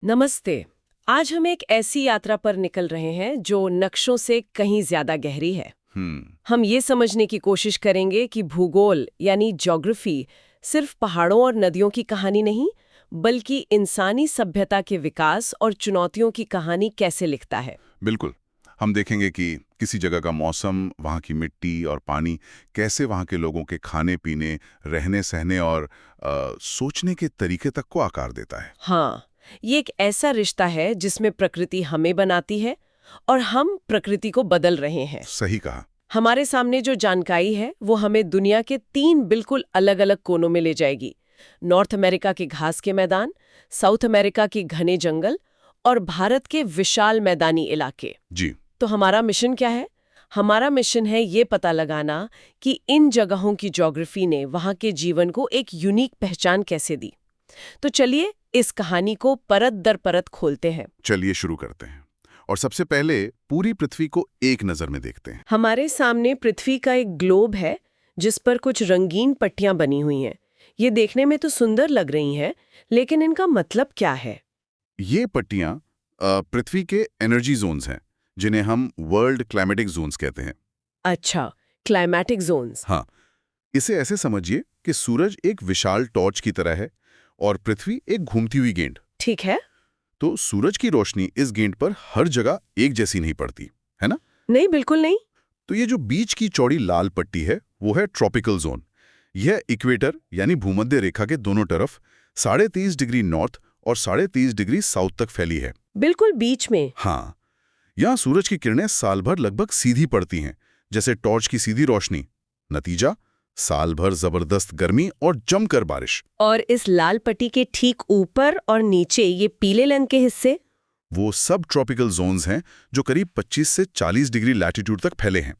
नमस्ते। आज हम एक ऐसी यात्रा पर निकल रहे हैं जो नक्शों से कहीं ज्यादा गहरी है। हम ये समझने की कोशिश करेंगे कि भूगोल यानी ज्योग्राफी सिर्फ पहाड़ों और नदियों की कहानी नहीं, बल्कि इंसानी सभ्यता के विकास और चुनौतियों की कहानी कैसे लिखता है। बिल्कुल। हम देखेंगे कि किसी जगह का मौसम, वहाँ की मिट्टी और पानी कैसे वहाँ के लोगों के खाने पीने, रहने सहने और सोचने के तरीके तक को आकार देता है। हाँ, ये एक ऐसा रिश्ता है जिसमें प्रकृति हमें बनाती है और हम प्रकृति को बदल रहे हैं। सही कहा। हमारे सामने जो जानकारी है वो हमें दुनिया के 3 बिल्कुल अलग-अलग कोनों में ले जाएगी। नॉर्थ अमेरिका के घास के मैदान, साउथ अमेरिका के घने जंगल और भारत के विशाल मैदानी इलाके। जी। तो हमारा मिशन क्या है? हमारा मिशन है ये पता लगाना कि इन जगहों की ज्योग्राफी ने वहाँ के जीवन को एक यूनिक पहचान कैसे दी। तो चलिए इस कहानी को परत दर परत खोलते हैं। चलिए शुरू करते हैं। और सबसे पहले पूरी पृथ्वी को एक नज़र में देखते हैं। हमारे सामने पृथ्वी का एक ग्लोब है जिस पर कुछ रंगीन पट्टियां बनी हुई हैं। ये देखने में तो सुंदर लग रही हैं, लेकिन इनका मतलब क्या है? ये पट्टियाँ पृथ्वी के एनर्जी जोन्स हैं, जिन्हें हम वर्ल्ड क्लाइमेटिक जोन्स कहते हैं। अच्छा, क्लाइमेटिक जोन्स। हाँ, इसे ऐसे समझिए कि सूरज एक विशाल टॉर्च की तरह है और पृथ्वी एक घूमती हुई गेंद। ठीक है। तो सूरज की रोशनी इस गेंद पर हर जगह एक जैसी नहीं पड़ती, है ना? नहीं, बिल्कुल नहीं। तो ये जो बीच की चौड़ी लाल पट्टी है, वो है ट्रॉपिकल जोन। यह इक्वेटर यानी भूमध्य रेखा के दोनों तरफ 30.5 डिग्री नॉर्थ और 30.5 डिग्री साउथ तक फैली है। बिल्कुल बीच में। हाँ, यहाँ सूरज की किरणें साल भर लगभग सीधी पड़ती हैं, जैसे टॉर्च की सीधी रोशनी। नतीजा, साल भर जबरदस्त गर्मी और जमकर बारिश। और इस लाल पट्टी के ठीक ऊपर और नीचे ये पीले रंग के हिस्से? वो सब ट्रॉपिकल जोन्स हैं जो करीब 25 से 40 डिग्री लैटिट्यूड तक फैले हैं।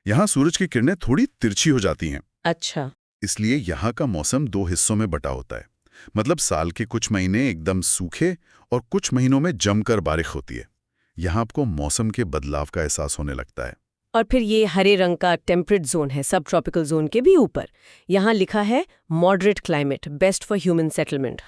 यहाँ सूरज की किरणें थोड़ी तिरछी हो जाती हैं। अच्छा। इसलिए यहाँ का मौसम 2 हिस्सों में बटा होता है। मतलब साल के कुछ महीने एकदम सूखे और कुछ महीनों में जमकर बारिश होती है। यहाँ आपको मौसम के बदलाव का एहसास होने लगता है। और फिर ये हरे रंग का टेम्परेट जोन है, सब ट्रॉपिकल जोन के भी ऊपर। यहाँ लिखा है moderate climate, best for human settlement.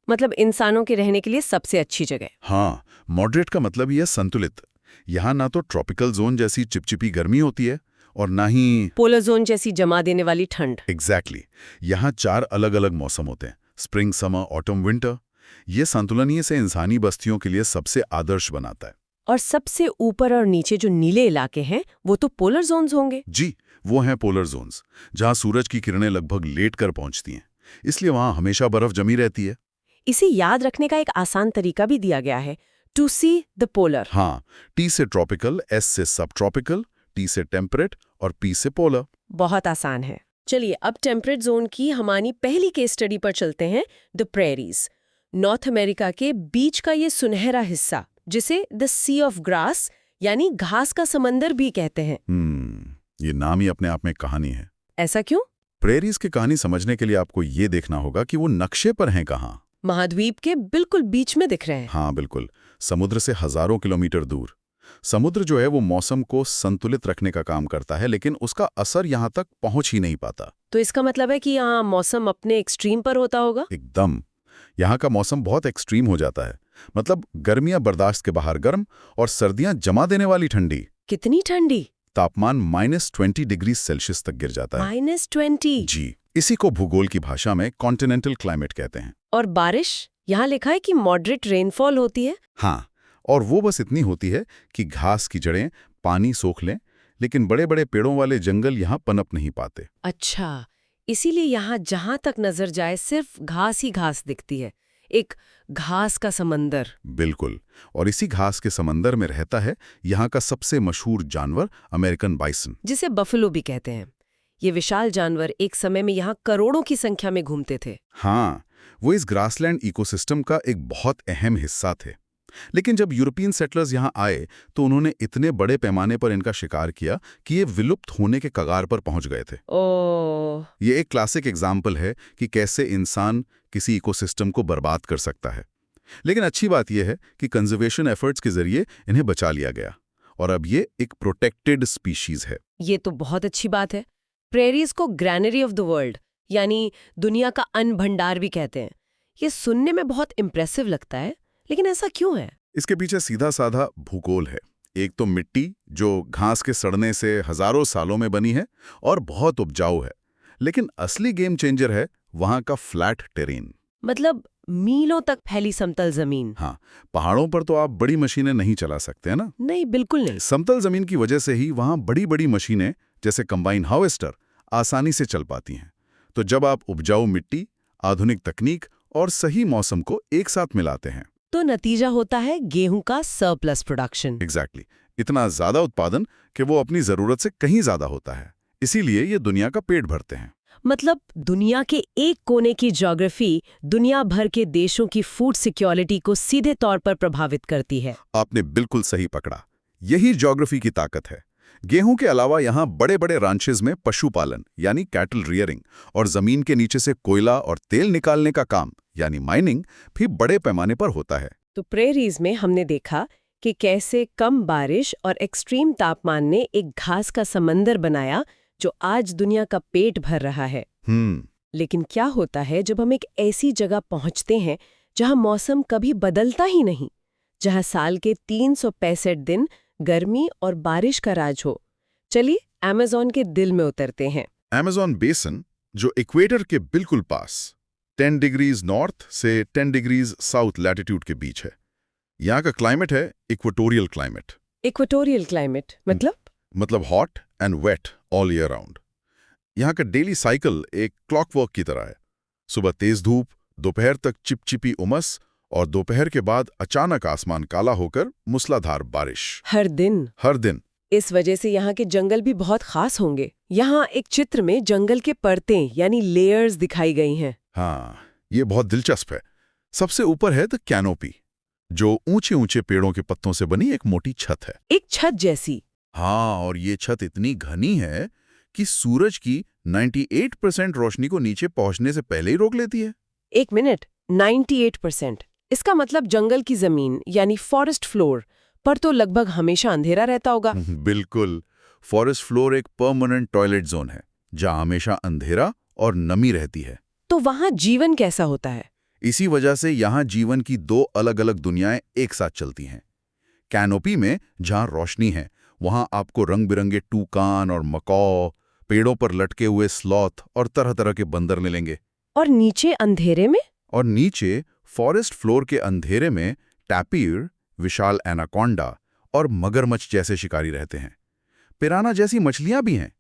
मतलब इंसानों के रहने के लिए सबसे अच्छी जगह। हाँ, मॉडरेट का मतलब ही है संतुलित। यहाँ ना तो ट्रॉपिकल जोन जैसी चिपचिपी गर्मी होती है और ना ही पोलर जोन जैसी जमा देने वाली ठंड। एग्जैक्टली। यहाँ 4 अलग अलग मौसम होते हैं, स्प्रिंग, समर, ऑटम, विंटर। ये संतुलन ही से इंसानी बस्तियों के लिए सबसे आदर्श बनाता है। और सबसे ऊपर और नीचे जो नीले इलाके हैं वो तो पोलर जोन्स होंगे। जी, वो हैं पोलर जोन्स, जहाँ सूरज की किरणें लगभग लेट कर पहुंचती हैं। इसलिए वहाँ हमेशा बर्फ जमी रहती है। इसे याद रखने का एक आसान तरीका भी दिया गया है, टू सी द पोलर। हाँ, टी से ट्रॉपिकल, एस से सब ट्रॉपिकल, टी से टेम्परेट और पी से पोलर। बहुत आसान है। चलिए अब टेम्परेट जोन की हमारी पहली केस स्टडी पर चलते हैं, द प्रेरीज। नॉर्थ अमेरिका के बीच का ये सुनहरा हिस्सा जिसे द सी ऑफ ग्रास यानी घास का समंदर भी कहते हैं। ये नाम ही अपने आप में कहानी है। ऐसा क्यों? प्रेरीज की कहानी समझने के लिए आपको ये देखना होगा कि वो नक्शे पर हैं कहाँ। महाद्वीप के बिल्कुल बीच में दिख रहे हैं। हाँ बिल्कुल, समुद्र से हजारों किलोमीटर दूर। समुद्र जो है वो मौसम को संतुलित रखने का काम करता है, लेकिन उसका असर यहाँ तक पहुंच ही नहीं पाता। तो इसका मतलब है कि यहाँ मौसम अपने एक्सट्रीम पर होता होगा। एकदम। यहाँ का मौसम बहुत एक्सट्रीम हो जाता है। मतलब गर्मियां बर्दाश्त के बाहर गर्म और सर्दियां जमा देने वाली ठंडी। कितनी ठंडी? तापमान -20 डिग्री सेल्सियस तक गिर जाता है। -20? जी, इसी को भूगोल की भाषा में कॉन्टिनेंटल क्लाइमेट कहते हैं। और बारिश? यहाँ लिखा है कि मॉडरेट रेनफॉल होती है। हाँ, और वो बस इतनी होती है कि घास की जड़ें पानी सोख लें, लेकिन बड़े बड़े पेड़ों वाले जंगल यहाँ पनप नहीं पाते। अच्छा, इसीलिए यहाँ जहां तक नजर जाए सिर्फ घास ही घास दिखती है, एक घास का समंदर। बिल्कुल। और इसी घास के समंदर में रहता है यहाँ का सबसे मशहूर जानवर, अमेरिकन बाइसन, जिसे बफलो भी कहते हैं। ये विशाल जानवर एक समय में यहाँ करोड़ों की संख्या में घूमते थे। हाँ, वो इस ग्रासलैंड इकोसिस्टम का एक बहुत अहम हिस्सा थे। लेकिन जब यूरोपियन सेटलर्स यहाँ आए तो उन्होंने इतने बड़े पैमाने पर इनका शिकार किया कि ये विलुप्त होने के कगार पर पहुंच गए थे। ओह। ये एक क्लासिक एग्जाम्पल है कि कैसे इंसान किसी इकोसिस्टम को बर्बाद कर सकता है। लेकिन अच्छी बात यह है कि कंजर्वेशन एफर्ट्स के जरिए इन्हें बचा लिया गया और अब ये एक प्रोटेक्टेड स्पीशीज है। ये तो बहुत अच्छी बात है। प्रेरीज को ग्रैनरी ऑफ द वर्ल्ड यानी दुनिया का अन्न भंडार भी कहते हैं। ये सुनने में बहुत इम्प्रेसिव लगता है, लेकिन ऐसा क्यों है? इसके पीछे सीधा साधा भूगोल है। एक तो मिट्टी जो घास के सड़ने से हजारों सालों में बनी है और बहुत उपजाऊ है, लेकिन असली गेम चेंजर है वहां का फ्लैट टेरेन। मतलब मीलों तक फैली समतल जमीन। हाँ, पहाड़ों पर तो आप बड़ी मशीनें नहीं चला सकते हैं ना। नहीं, बिल्कुल नहीं। समतल जमीन की वजह से ही वहां बड़ी बड़ी मशीनें जैसे कंबाइन हार्वेस्टर आसानी से चल पाती हैं। तो जब आप उपजाऊ मिट्टी, आधुनिक तकनीक और सही मौसम को एक साथ मिलाते हैं तो नतीजा होता है गेहूं का सरप्लस प्रोडक्शन। एग्जैक्टली इतना ज्यादा उत्पादन कि वो अपनी जरूरत से कहीं ज्यादा होता है। इसीलिए ये दुनिया का पेट भरते हैं। मतलब दुनिया के एक कोने की ज्योग्राफी दुनिया भर के देशों की फूड सिक्योरिटी को सीधे तौर पर प्रभावित करती है। आपने बिल्कुल सही पकड़ा। यही ज्योग्राफी की ताकत है। गेहूं के अलावा यहाँ बड़े बड़े रांचेज में पशुपालन यानी कैटल रियरिंग और जमीन के नीचे से कोयला और तेल निकालने का काम यानी माइनिंग भी बड़े पैमाने पर होता है। तो प्रेरीज में हमने देखा कि कैसे कम बारिश और एक्सट्रीम तापमान ने एक घास का समंदर बनाया जो आज दुनिया का पेट भर रहा है। लेकिन क्या होता है जब हम एक ऐसी जगह पहुंचते हैं जहां मौसम कभी बदलता ही नहीं, जहां साल के 365 दिन गर्मी और बारिश का राज हो? चलिए अमेज़न के दिल में उतरते हैं। अमेज़न बेसिन जो इक्वेटर के बिल्कुल पास 10 डिग्रीज नॉर्थ से 10 डिग्रीज साउथ लैटिट्यूड के बीच है। यहाँ का क्लाइमेट है इक्वेटोरियल क्लाइमेट। इक्वेटोरियल क्लाइमेट मतलब hot and wet all year round. यहाँ का डेली साइकिल एक क्लॉकवर्क की तरह है। सुबह तेज धूप, दोपहर तक चिपचिपी उमस और दोपहर के बाद अचानक आसमान काला होकर मूसलाधार बारिश। हर दिन। इस वजह से यहाँ के जंगल भी बहुत खास होंगे। यहाँ एक चित्र में जंगल के परतें यानी लेयर्स दिखाई गई हैं। हाँ, ये बहुत दिलचस्प है। सबसे ऊपर है द कैनोपी, जो ऊंचे ऊंचे पेड़ों के पत्तों से बनी एक मोटी छत है। एक छत जैसी। हाँ, और ये छत इतनी घनी है कि सूरज की 98% रोशनी को नीचे पहुंचने से पहले ही रोक लेती है। एक मिनट, 98%? इसका मतलब जंगल की जमीन यानी फॉरेस्ट फ्लोर पर तो लगभग हमेशा अंधेरा रहता होगा। बिल्कुल। फॉरेस्ट फ्लोर एक परमानेंट टॉयलेट जोन है जहां हमेशा अंधेरा और नमी रहती है। तो वहां जीवन कैसा होता है? इसी वजह से यहां जीवन की दो अलग अलग दुनियाएं एक साथ चलती हैं। कैनोपी में जहां रोशनी है वहां आपको रंग बिरंगे टूकान और मकौ, पेड़ों पर लटके हुए स्लॉथ और तरह तरह के बंदर मिलेंगे। और नीचे अंधेरे में? और नीचे फॉरेस्ट फ्लोर के अंधेरे में टैपीर, विशाल एनाकोंडा और मगरमच्छ जैसे शिकारी रहते हैं। पिराना जैसी मछलियां भी हैं।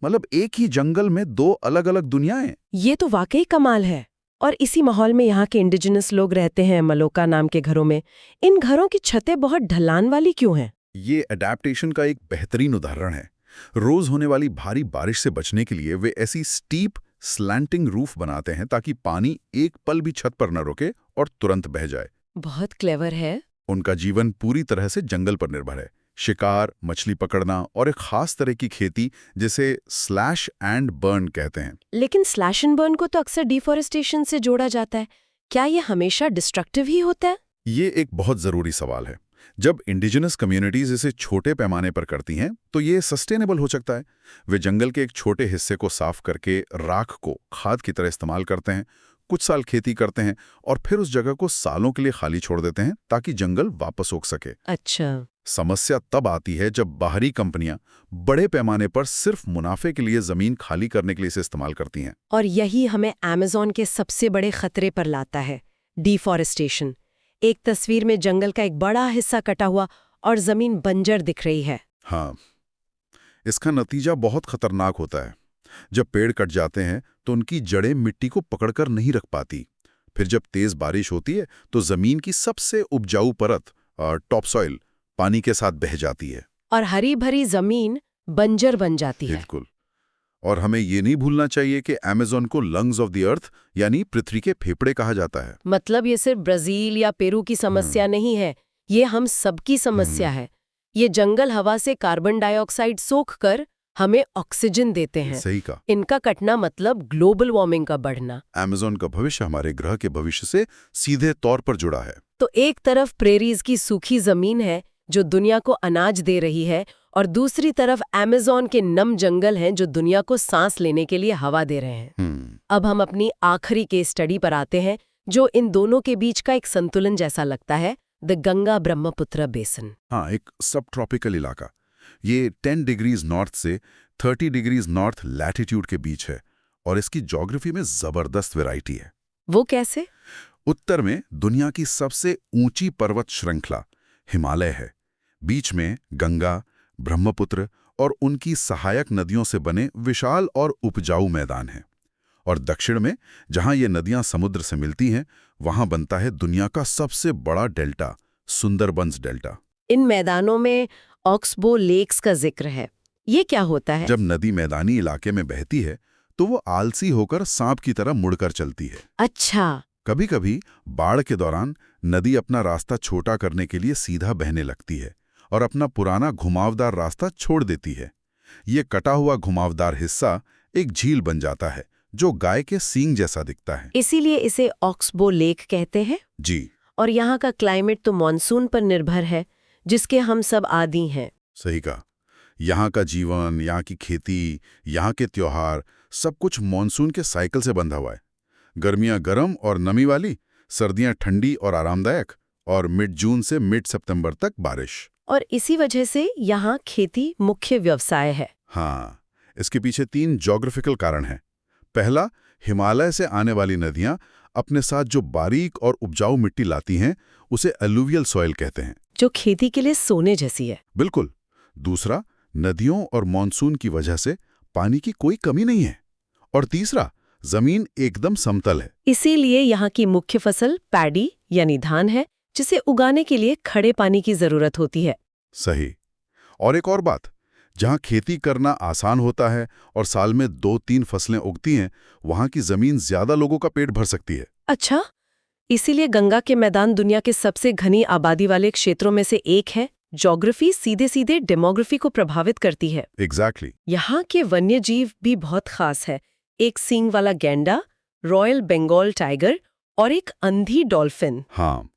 मतलब एक ही जंगल में दो अलग अलग दुनियाएं। ये तो वाकई कमाल है। और इसी माहौल में यहाँ के इंडिजिनस लोग रहते हैं मलोका नाम के घरों में। इन घरों की छतें बहुत ढलान वाली क्यों हैं? ये अडैप्टेशन का एक बेहतरीन उदाहरण है। रोज होने वाली भारी बारिश से बचने के लिए वे ऐसी स्टीप स्लैंटिंग रूफ बनाते हैं ताकि पानी एक पल भी छत पर न रुके और तुरंत बह जाए। बहुत क्लेवर है। उनका जीवन पूरी तरह से जंगल पर निर्भर है। शिकार, मछली पकड़ना और एक खास तरह की खेती जिसे स्लैश एंड बर्न कहते हैं। लेकिन स्लैश एंड बर्न को तो अक्सर डिफॉरेस्टेशन से जोड़ा जाता है। क्या ये हमेशा डिस्ट्रक्टिव ही होता है? ये एक बहुत जरूरी सवाल है। जब इंडिजिनस कम्युनिटीज इसे छोटे पैमाने पर करती हैं तो ये सस्टेनेबल हो सकता है। वे जंगल के एक छोटे हिस्से को साफ करके राख को खाद की तरह इस्तेमाल करते हैं, कुछ साल खेती करते हैं और फिर उस जगह को सालों के लिए खाली छोड़ देते हैं ताकि जंगल वापस उग सके। अच्छा। समस्या तब आती है जब बाहरी कंपनियां बड़े पैमाने पर सिर्फ मुनाफे के लिए जमीन खाली करने के लिए इसे इस्तेमाल करती हैं। और यही हमें अमेज़न के सबसे बड़े खतरे पर लाता है, डिफॉरेस्टेशन। एक तस्वीर में जंगल का एक बड़ा हिस्सा कटा हुआ और जमीन बंजर दिख रही है। हाँ, इसका नतीजा बहुत खतरनाक होता है। जब पेड़ कट जाते हैं तो उनकी जड़ें मिट्टी को पकड़कर नहीं रख पाती। फिर जब तेज बारिश होती है तो जमीन की सबसे उपजाऊ परत टॉप सॉइल पानी के साथ बह जाती है और हरी भरी जमीन बंजर बन जाती है। बिल्कुल। और हमें ये नहीं भूलना चाहिए कि अमेज़न को लंग्स ऑफ द अर्थ यानी पृथ्वी के फेफड़े कहा जाता है। मतलब ये सिर्फ ब्राजील या पेरू की समस्या नहीं है, ये हम सबकी समस्या है। ये जंगल हवा से कार्बन डाइऑक्साइड सोख कर हमें ऑक्सीजन देते हैं। सही कहा। इनका कटना मतलब ग्लोबल वार्मिंग का बढ़ना। अमेज़न का भविष्य हमारे ग्रह के भविष्य से सीधे तौर पर जुड़ा है। तो एक तरफ प्रेरीज की सूखी जमीन है जो दुनिया को अनाज दे रही है और दूसरी तरफ अमेज़न के नम जंगल हैं जो दुनिया को सांस लेने के लिए हवा दे रहे हैं। अब हम अपनी आखिरी केस स्टडी पर आते हैं जो इन दोनों के बीच का एक संतुलन जैसा लगता है, द गंगा ब्रह्मपुत्र बेसिन। हाँ, एक सब ट्रॉपिकल इलाका। ये 10 डिग्रीज नॉर्थ से 30 डिग्रीज नॉर्थ लैटिट्यूड के बीच है और इसकी ज्योग्राफी में जबरदस्त वैरायटी है। वो कैसे? उत्तर में दुनिया की सबसे ऊंची पर्वत श्रृंखला हिमालय है। बीच में गंगा, ब्रह्मपुत्र और उनकी सहायक नदियों से बने विशाल और उपजाऊ मैदान हैं। और दक्षिण में, जहां ये नदियां समुद्र से मिलती हैं, वहां बनता है दुनिया का सबसे बड़ा डेल्टा, सुंदरबंस डेल्टा। इन मैदानों में ऑक्सबो लेक्स का जिक्र है। ये क्या होता है? जब नदी मैदानी इलाके में बहती है तो वो आलसी होकर सांप की तरह मुड़कर चलती है। अच्छा। कभी कभी बाढ़ के दौरान नदी अपना रास्ता छोटा करने के लिए सीधा बहने लगती है और अपना पुराना घुमावदार रास्ता छोड़ देती है। ये कटा हुआ घुमावदार हिस्सा एक झील बन जाता है जो गाय के सींग जैसा दिखता है। इसीलिए इसे ऑक्सबो लेक कहते हैं। जी। और यहाँ का क्लाइमेट तो मॉनसून पर निर्भर है, जिसके हम सब आदी हैं। सही कहा। यहाँ का जीवन, यहाँ की खेती, यहाँ के त्योहार, सब कुछ मॉनसून के साइकिल से बंधा हुआ है। गर्मियाँ गर्म और नमी वाली, सर्दियाँ ठंडी और आरामदायक, और मिड जून से मिड सितंबर तक बारिश। और इसी वजह से यहाँ खेती मुख्य व्यवसाय है। हाँ, इसके पीछे 3 ज्योग्राफिकल कारण हैं। पहला, हिमालय से आने वाली नदियाँ अपने साथ जो बारीक और उपजाऊ मिट्टी लाती हैं, उसे अलुवियल सॉइल कहते हैं, जो खेती के लिए सोने जैसी है। बिल्कुल। दूसरा, नदियों और मॉनसून की वजह से पानी की कोई कमी नहीं है। और तीसरा, जमीन एकदम समतल है। इसीलिए यहाँ की मुख्य फसल पैडी यानी धान है, जिसे उगाने के लिए खड़े पानी की जरूरत होती है। सही। और एक और बात, जहाँ खेती करना आसान होता है और साल में 2-3 फसलें उगती हैं, वहाँ की जमीन ज्यादा लोगों का पेट भर सकती है। अच्छा, इसीलिए गंगा के मैदान दुनिया के सबसे घनी आबादी वाले क्षेत्रों में से एक है। ज्योग्राफी सीधे सीधे डेमोग्राफी को प्रभावित करती है। एग्जैक्टली। यहाँ के वन्य जीव भी बहुत खास है। एक सींग वाला गैंडा, रॉयल बंगाल टाइगर और एक अंधी डॉल्फिन। हाँ,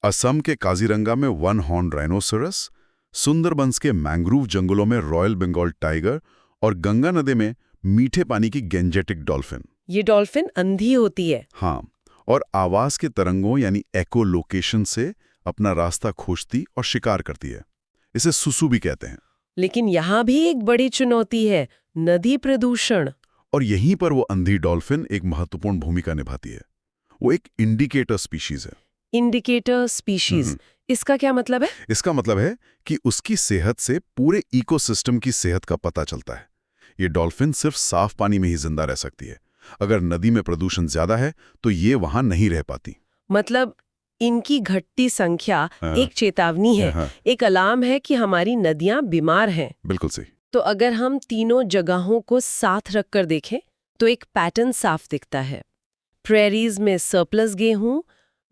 असम के काजीरंगा में 1 हॉर्न राइनोसरस, सुंदरबंस के मैंग्रोव जंगलों में रॉयल बंगाल टाइगर और गंगा नदी में मीठे पानी की गेंजेटिक डॉल्फिन। ये डॉल्फिन अंधी होती है। हाँ, और आवाज के तरंगों यानी एको लोकेशन से अपना रास्ता खोजती और शिकार करती है। इसे सुसु भी कहते हैं। लेकिन यहाँ भी एक बड़ी चुनौती है, नदी प्रदूषण। और यहीं पर वो अंधी डॉल्फिन एक महत्वपूर्ण भूमिका निभाती है। वो एक इंडिकेटर स्पीशीज है। इंडिकेटर स्पीशीज, इसका क्या मतलब है? इसका मतलब है कि उसकी सेहत से पूरे इकोसिस्टम की सेहत का पता चलता है। ये डॉल्फिन सिर्फ साफ पानी में ही जिंदा रह सकती है। अगर नदी में प्रदूषण ज्यादा है तो ये वहां नहीं रह पाती। मतलब इनकी घटती संख्या एक चेतावनी है, एक अलार्म है कि हमारी नदियां बीमार हैं। बिल्कुल सही। तो अगर हम तीनों जगहों को साथ रखकर देखें तो एक पैटर्न साफ दिखता है। प्रेरीज में सरप्लस गेहूं,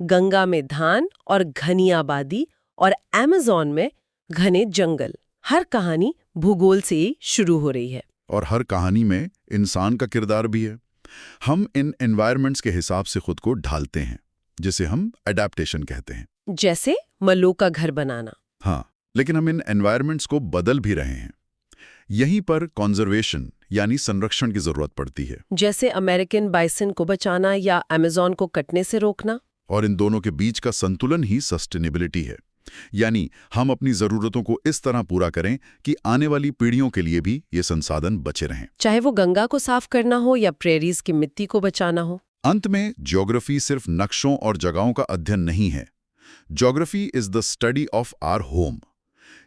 गंगा में धान और घनी आबादी, और अमेज़न में घने जंगल। हर कहानी भूगोल से ही शुरू हो रही है। और हर कहानी में इंसान का किरदार भी है। हम इन एनवायरनमेंट्स के हिसाब से खुद को ढालते हैं, जिसे हम एडेप्टेशन कहते हैं। जैसे मल्लों का घर बनाना। हाँ, लेकिन हम इन एनवायरनमेंट्स को बदल भी रहे हैं। यहीं पर कंजर्वेशन यानी संरक्षण की जरूरत पड़ती है। जैसे अमेरिकन बाइसन को बचाना या अमेज़न को कटने से रोकना। और इन दोनों के बीच का संतुलन ही सस्टेनेबिलिटी है। यानी हम अपनी जरूरतों को इस तरह पूरा करें कि आने वाली पीढ़ियों के लिए भी ये संसाधन बचे रहें, चाहे वो गंगा को साफ करना हो या प्रेरीज की मिट्टी को बचाना हो। अंत में ज्योग्राफी सिर्फ नक्शों और जगहों का अध्ययन नहीं है। Geography is the study of our home.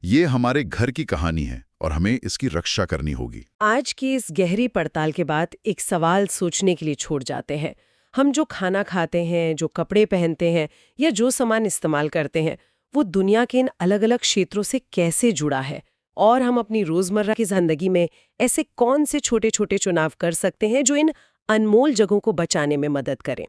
ये हमारे घर की कहानी है और हमें इसकी रक्षा करनी होगी। आज की इस गहरी पड़ताल के बाद एक सवाल सोचने के लिए छोड़ जाते हैं। हम जो खाना खाते हैं, जो कपड़े पहनते हैं या जो सामान इस्तेमाल करते हैं, वो दुनिया के इन अलग अलग क्षेत्रों से कैसे जुड़ा है? और हम अपनी रोजमर्रा की जिंदगी में ऐसे कौन से छोटे छोटे चुनाव कर सकते हैं जो इन अनमोल जगहों को बचाने में मदद करें?